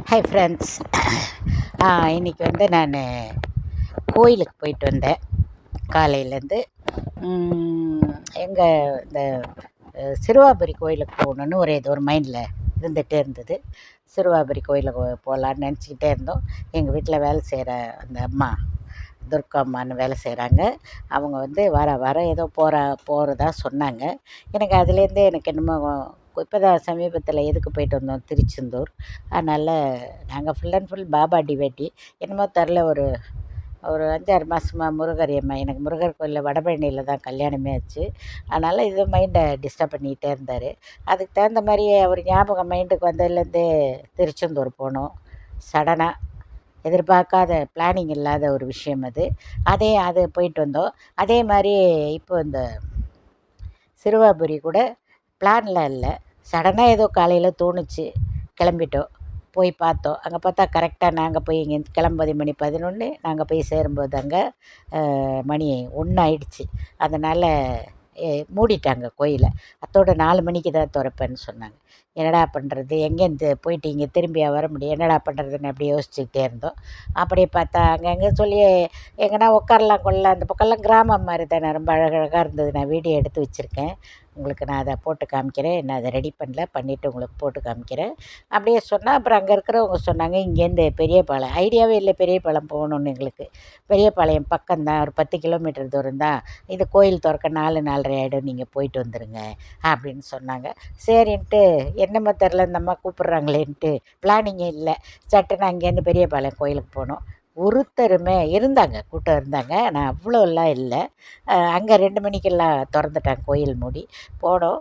Hi friends. இன்றைக்கி வந்து நான் கோயிலுக்கு போயிட்டு வந்தேன் காலையிலேருந்து. எங்கள் இந்த சிறுவாபுரி கோயிலுக்கு போகணுன்னு ஏதோ ஒரு மைண்டில் இருந்துகிட்டே இருந்தது. சிறுவாபுரி கோயிலுக்கு போகலான்னு நினச்சிக்கிட்டே இருந்தோம். எங்கள் வீட்டில் வேலை செய்கிற அந்த அம்மா துர்கா அம்மான்னு வேலை செய்கிறாங்க. அவங்க வந்து வர வர ஏதோ போகிறதா சொன்னாங்க. எனக்கு அதுலேருந்தே எனக்கு என்னமோ இப்போ தான் சமீபத்தில் எதுக்கு போயிட்டு வந்தோம், திருச்செந்தூர். அதனால் நாங்கள் ஃபுல் அண்ட் ஃபுல் பாபா டிவேட்டி. என்னமோ தெரில, ஒரு 5-6 மாதமாக முருகர் எனக்கு முருகர் கோயிலில் வடபழனியில் தான் கல்யாணமே ஆச்சு. அதனால் இது மைண்டை டிஸ்டர்ப் பண்ணிக்கிட்டே இருந்தார். அதுக்கு தகுந்த மாதிரியே அவர் ஞாபகம் மைண்டுக்கு வந்ததுலேருந்தே திருச்செந்தூர் போனோம். சடனாக எதிர்பார்க்காத பிளானிங் இல்லாத ஒரு விஷயம் அது. அது போயிட்டு வந்தோம். அதே மாதிரி இப்போ இந்த சிறுவாபுரி கூட பிளான்லாம் இல்லை, சடனாக ஏதோ காலையில் தோணுச்சு, கிளம்பிட்டோம். போய் பார்த்தோம். அங்கே பார்த்தா கரெக்டாக நாங்கள் போய் இங்கேருந்து கிளம்பும்போது மணி 11, நாங்கள் போய் சேரும்போது அங்கே மணி 1 ஆயிடுச்சு. அதனால் மூடிட்டாங்க கோயிலை. அத்தோட 4 மணிக்கு தான் திறப்பேன்னு சொன்னாங்க. என்னடா பண்ணுறது, எங்கேருந்து போயிட்டு இங்கே திரும்பியா வர முடியும், என்னடா பண்ணுறதுன்னு அப்படியே யோசிச்சுக்கிட்டே இருந்தோம். அப்படியே பார்த்தா அங்கங்கே சொல்லி எங்கன்னா உட்காரலாம் கொள்ளலாம். அந்த பக்கம்லாம் கிராமம் மாதிரி தானே, ரொம்ப அழகழகாக இருந்தது. நான் வீடியோ எடுத்து வச்சுருக்கேன், உங்களுக்கு நான் அதை போட்டு காமிக்கிறேன். நான் அதை ரெடி பண்ணிவிட்டு உங்களுக்கு போட்டு காமிக்கிறேன். அப்படியே சொன்னால் அப்புறம் அங்கே இருக்கிறவங்க சொன்னாங்க, இங்கேருந்து பெரியபாளையம் ஐடியாவே இல்லை, பெரியபாளையம் போகணுன்னு எங்களுக்கு. பெரியபாளையம் பக்கம்தான், ஒரு 10 கிலோமீட்டர் தூரம் தான். இது கோயில் திறக்க 4-4:30 ஆகிடும், நீங்கள் போயிட்டு வந்துடுங்க அப்படின்னு சொன்னாங்க. சரின்ட்டு என்னமோ தெரில, இந்த அம்மா கூப்பிட்றாங்களேன்ட்டு பிளானிங்கே இல்லை. சட்டுன்னு அங்கேருந்து பெரியபாளையம் கோயிலுக்கு போனோம். ஒருத்தருமே இருந்தாங்க, கூட்டம் இருந்தாங்க, ஆனால் அவ்வளோலாம் இல்லை. அங்கே 2 மணிக்கெல்லாம் திறந்துட்டாங்க கோயில் மூடி. போனோம்.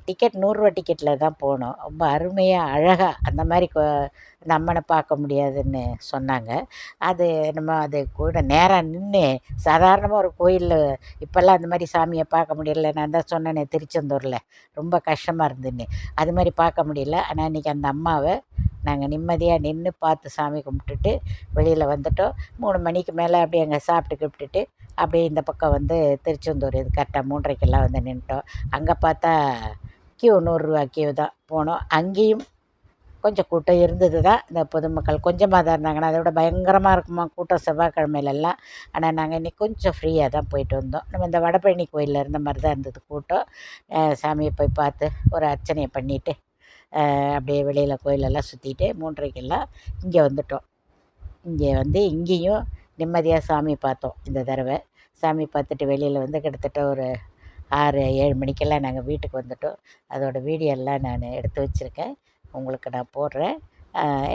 டிக்கெட் 100 டிக்கெட்டில் தான் போனோம். ரொம்ப அருமையாக அழகாக அந்த மாதிரி அந்த அம்மனை பார்க்க முடியாதுன்னு சொன்னாங்க. அது கூட நேராக நின்று சாதாரணமாக ஒரு கோயிலில் இப்போல்லாம் அந்த மாதிரி சாமியை பார்க்க முடியல. நான் தான் சொன்னேனே திருச்செந்தூரில் ரொம்ப கஷ்டமாக இருந்துன்னு, அது மாதிரி பார்க்க முடியல. ஆனால் இன்றைக்கி அந்த அம்மாவை நாங்கள் நிம்மதியாக நின்று பார்த்து சாமி கும்பிட்டுட்டு வெளியில் வந்துட்டோம். 3 மணிக்கு மேலே அப்படியே அங்கே சாப்பிட்டு கிப்பிட்டுட்டு அப்படியே இந்த பக்கம் வந்து திருச்செந்தூர் இது கரெக்டாக 3:30க்கெல்லாம் வந்து நின்றுட்டோம். அங்கே பார்த்தா கியூ ரூ. 100 கியூ தான். போனோம். அங்கேயும் கொஞ்சம் கூட்டம் இருந்தது தான். இந்த பொதுமக்கள் கொஞ்சமாக தான் இருந்தாங்கன்னா, அதை விட பயங்கரமாக இருக்குமா கூட்டம் செவ்வாய்க்கிழமையிலலாம். ஆனால் நாங்கள் இன்றைக்கி கொஞ்சம் ஃப்ரீயாக தான் போயிட்டு வந்தோம். நம்ம இந்த வடபழனி கோயிலில் இருந்த மாதிரி தான் இருந்தது கூட்டம். சாமியை போய் பார்த்து ஒரு அர்ச்சனையை பண்ணிவிட்டு அப்படியே வெளியில் கோயிலெல்லாம் சுற்றிட்டு 3:30க்கெல்லாம் இங்கே வந்துட்டோம். இங்கே வந்து இங்கேயும் நிம்மதியாக சாமி பார்த்தோம். இந்த தடவை சாமி பார்த்துட்டு வெளியில் வந்து கிட்டத்தட்ட ஒரு 6-7 மணிக்கெல்லாம் நாங்கள் வீட்டுக்கு வந்துட்டோம். அதோடய வீடியோலாம் நான் எடுத்து வச்சுருக்கேன், உங்களுக்கு நான் போடுறேன்.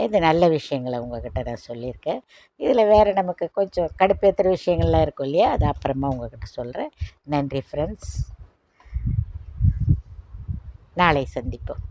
இது நல்ல விஷயங்களை உங்கள்கிட்ட நான் சொல்லியிருக்கேன். இதில் வேறு நமக்கு கொஞ்சம் கடுப்பேற்றுற விஷயங்கள்லாம் இருக்கும் இல்லையா, அது அப்புறமா உங்கள்கிட்ட சொல்கிறேன். நன்றி ஃப்ரெண்ட்ஸ். நாளை சந்திப்போம்.